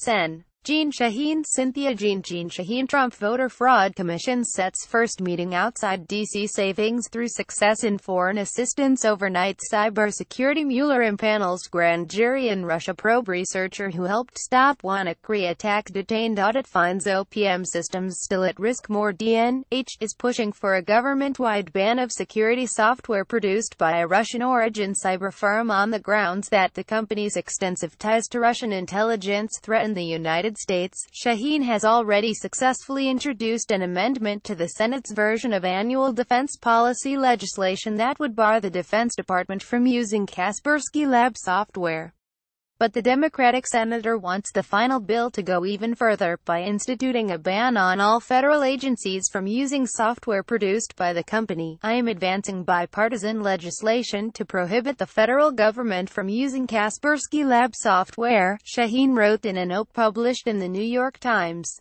Sen. Jeanne ShaheenCynthia Jeanne ShaheenTrump Voter Fraud Commission sets first meeting outside D.C. Savings through success in foreign assistance overnight. Cybersecurity Mueller impanels grand jury in Russia. Probe researcher who helped stop WannaCry attack detained. Audit finds OPM systems still at risk. More. DNH is pushing for a government-wide ban of security software produced by a Russian-origin cyber firm on the grounds that the company's extensive ties to Russian intelligence threaten the United States. Shaheen has already successfully introduced an amendment to the Senate's version of annual defense policy legislation that would bar the Defense Department from using Kaspersky Lab software. But the Democratic senator wants the final bill to go even further, by instituting a ban on all federal agencies from using software produced by the company. I am advancing bipartisan legislation to prohibit the federal government from using Kaspersky Lab software, Shaheen wrote in a note published in the New York Times.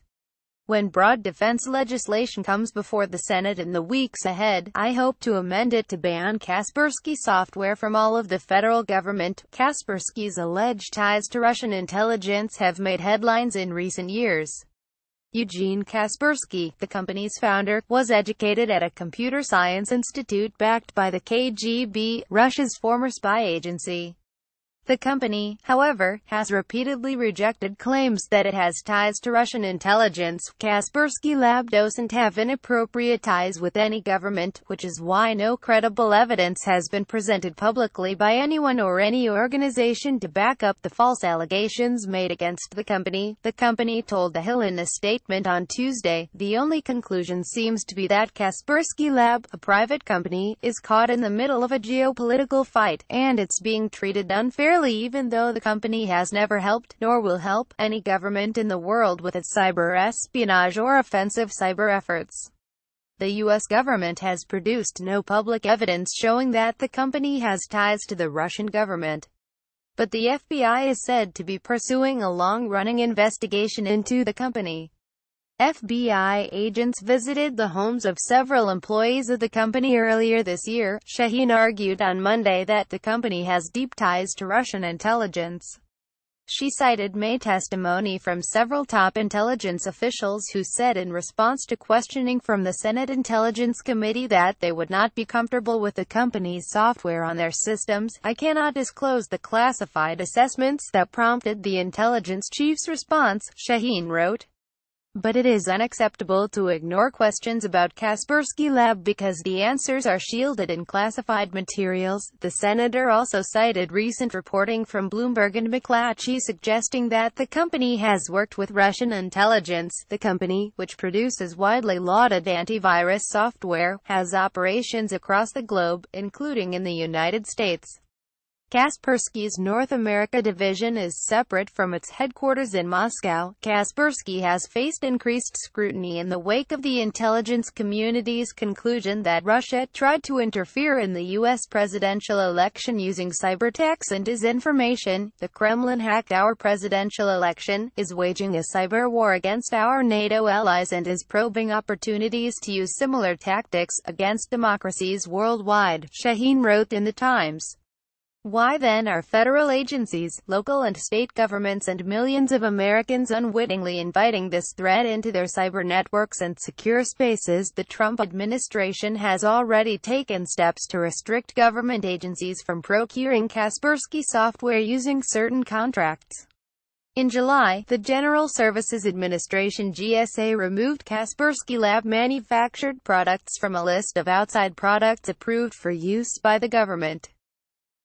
When broad defense legislation comes before the Senate in the weeks ahead, I hope to amend it to ban Kaspersky software from all of the federal government. Kaspersky's alleged ties to Russian intelligence have made headlines in recent years. Eugene Kaspersky, the company's founder, was educated at a computer science institute backed by the KGB, Russia's former spy agency. The company, however, has repeatedly rejected claims that it has ties to Russian intelligence. Kaspersky Lab doesn't have inappropriate ties with any government, which is why no credible evidence has been presented publicly by anyone or any organization to back up the false allegations made against the company told The Hill in a statement on Tuesday. The only conclusion seems to be that Kaspersky Lab, a private company, is caught in the middle of a geopolitical fight, and it's being treated unfairly, even though the company has never helped, nor will help, any government in the world with its cyber espionage or offensive cyber efforts. The U.S. government has produced no public evidence showing that the company has ties to the Russian government. But the FBI is said to be pursuing a long-running investigation into the company. FBI agents visited the homes of several employees of the company earlier this year. Shaheen argued on Monday that the company has deep ties to Russian intelligence. She cited May testimony from several top intelligence officials who said in response to questioning from the Senate Intelligence Committee that they would not be comfortable with the company's software on their systems. I cannot disclose the classified assessments that prompted the intelligence chief's response, Shaheen wrote. But it is unacceptable to ignore questions about Kaspersky Lab because the answers are shielded in classified materials. The senator also cited recent reporting from Bloomberg and McClatchy suggesting that the company has worked with Russian intelligence. The company, which produces widely lauded antivirus software, has operations across the globe, including in the United States. Kaspersky's North America division is separate from its headquarters in Moscow. Kaspersky has faced increased scrutiny in the wake of the intelligence community's conclusion that Russia tried to interfere in the U.S. presidential election using cyberattacks and disinformation. The Kremlin hacked our presidential election, is waging a cyber war against our NATO allies, and is probing opportunities to use similar tactics against democracies worldwide, Shaheen wrote in the Times. Why then are federal agencies, local and state governments and millions of Americans unwittingly inviting this threat into their cyber networks and secure spaces? The Trump administration has already taken steps to restrict government agencies from procuring Kaspersky software using certain contracts. In July, the General Services Administration (GSA) removed Kaspersky Lab manufactured products from a list of outside products approved for use by the government.